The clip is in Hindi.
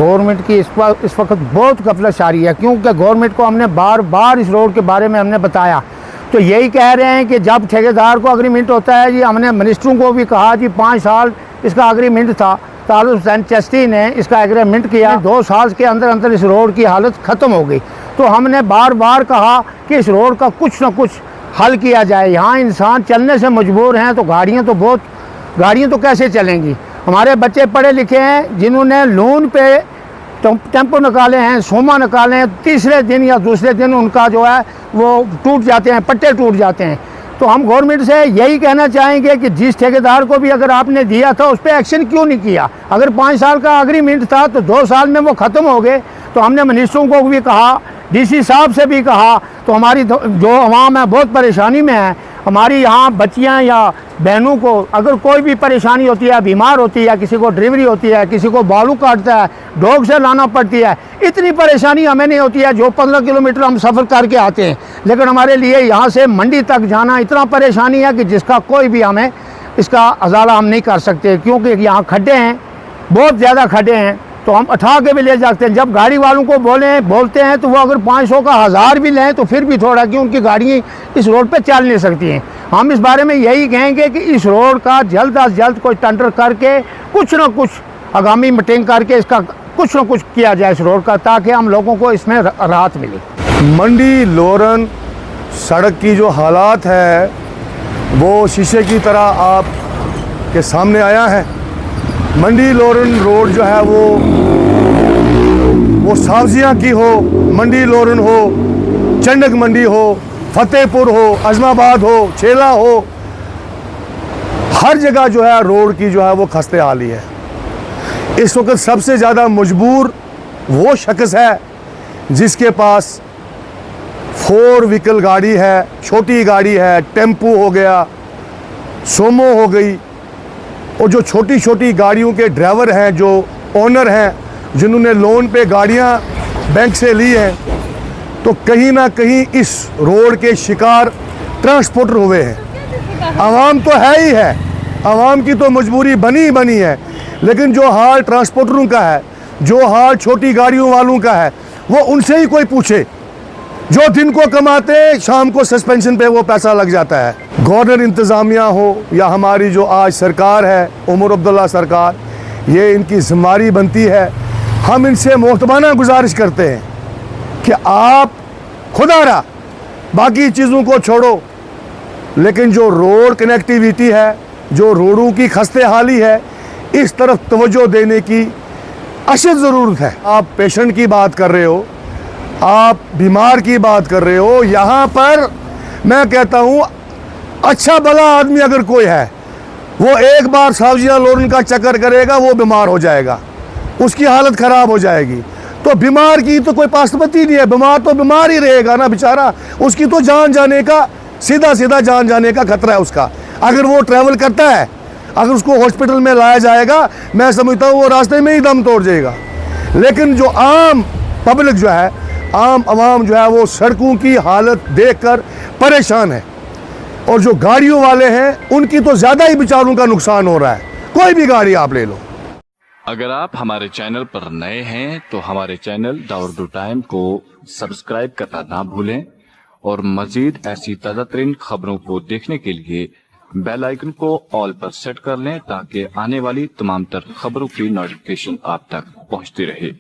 गवर्नमेंट की इस वक्त बहुत गफलत जारी है, क्योंकि गवर्नमेंट को हमने बार बार इस रोड के बारे में हमने बताया, तो यही कह रहे हैं कि जब ठेकेदार को एग्रीमेंट होता है जी, हमने मिनिस्टरों को भी कहा जी 5 साल इसका एग्रीमेंट था, तारुफ हुसैन चिश्ती ने इसका एग्रीमेंट किया, 2 साल के अंदर अंदर इस रोड की हालत ख़त्म हो गई। तो हमने बार बार कहा कि इस रोड का कुछ ना कुछ हल किया जाए। यहाँ इंसान चलने से मजबूर हैं, तो गाड़ियाँ तो कैसे चलेंगी। हमारे बच्चे पढ़े लिखे हैं, जिन्होंने लोन पे टेम्पो निकाले हैं, सोमा निकाले हैं, तीसरे दिन या दूसरे दिन उनका जो है वो टूट जाते हैं, पट्टे टूट जाते हैं। तो हम गवर्नमेंट से यही कहना चाहेंगे कि जिस ठेकेदार को भी अगर आपने दिया था उस पर एक्शन क्यों नहीं किया। अगर 5 साल का एग्रीमेंट था तो 2 साल में वो ख़त्म हो गए। तो हमने मिनिस्टरों को भी कहा, डीसी साहब से भी कहा, तो हमारी जो आवाम है बहुत परेशानी में है। हमारी यहाँ बच्चियाँ या बहनों को अगर कोई भी परेशानी होती है, बीमार होती है, किसी को डिलीवरी होती है, किसी को बालू काटता है, डॉग से लाना पड़ती है, इतनी परेशानी हमें नहीं होती है जो 15 किलोमीटर हम सफ़र करके आते हैं। लेकिन हमारे लिए यहाँ से मंडी तक जाना इतना परेशानी है कि जिसका कोई भी हमें इसका अजाला हम नहीं कर सकते, क्योंकि यहाँ खड्डे हैं, बहुत ज़्यादा खड्डे हैं। तो हम उठा के भी ले जाते हैं। जब गाड़ी वालों को बोलते हैं तो वो अगर 500 का 1000 भी लें तो फिर भी थोड़ा, कि उनकी गाड़ियाँ इस रोड पे चल नहीं सकती हैं। हम इस बारे में यही कहेंगे कि इस रोड का जल्द अज जल्द कोई टेंडर करके कुछ ना कुछ आगामी मीटिंग करके इसका कुछ ना कुछ किया जाए इस रोड का, ताकि हम लोगों को इसमें राहत मिले। मंडी लोरन सड़क की जो हालात है वो शीशे की तरह आप के सामने आया है। मंडी लोरन रोड जो है वो सावजिया की हो, मंडी लोरन हो, चंडक मंडी हो, फतेहपुर हो, अजमाबाद हो, छेला हो, हर जगह जो है रोड की जो है वो खस्ते हाली है। इस वक्त सबसे ज़्यादा मजबूर वो शख्स है जिसके पास 4 व्हीकल गाड़ी है, छोटी गाड़ी है, टेम्पू हो गया, सोमो हो गई, और जो छोटी छोटी गाड़ियों के ड्राइवर हैं, जो ओनर हैं, जिन्होंने लोन पे गाड़ियां बैंक से ली हैं, तो कहीं ना कहीं इस रोड के शिकार ट्रांसपोर्टर हुए हैं। आवाम तो है ही है, आवाम की तो मजबूरी बनी है, लेकिन जो हाल ट्रांसपोर्टरों का है, जो हाल छोटी गाड़ियों वालों का है, वो उनसे ही कोई पूछे। जो दिन को कमाते शाम को सस्पेंशन पे वो पैसा लग जाता है। गवर्नर इंतज़ामिया हो या हमारी जो आज सरकार है, उमर अब्दुल्ला सरकार, ये इनकी जिम्मेदारी बनती है। हम इनसे मोहतबाना गुजारिश करते हैं कि आप खुदारा बाकी चीज़ों को छोड़ो, लेकिन जो रोड कनेक्टिविटी है, जो रोडों की खस्ते हाली है, इस तरफ तवज्जो देने की अशद ज़रूरत है। आप पेशेंट की बात कर रहे हो, आप बीमार की बात कर रहे हो। यहाँ पर मैं कहता हूँ अच्छा भला आदमी अगर कोई है, वो एक बार सावजिया लोरन का चक्कर करेगा, वो बीमार हो जाएगा, उसकी हालत ख़राब हो जाएगी। तो बीमार की तो कोई पासपति नहीं है, बीमार तो बीमार ही रहेगा ना बेचारा, उसकी तो जान जाने का सीधा जान जाने का खतरा है उसका। अगर वो ट्रैवल करता है, अगर उसको हॉस्पिटल में लाया जाएगा, मैं समझता हूँ वो रास्ते में ही दम तोड़ जाएगा। लेकिन जो आम पब्लिक जो है, आम आवाम जो है, वो सड़कों की हालत देखकर परेशान है, और जो गाड़ियों वाले हैं उनकी तो ज़्यादा ही बेचारों का नुकसान हो रहा है। कोई भी गाड़ी आप ले लो। अगर आप हमारे चैनल पर नए हैं तो हमारे चैनल द उर्दू टाइम को सब्सक्राइब करना ना भूलें, और मजीद ऐसी ताज़ा तरीन खबरों को देखने के लिए बेल आइकन को ऑल पर सेट कर लें, ताकि आने वाली तमाम तर खबरों की नोटिफिकेशन आप तक पहुंचती रहे।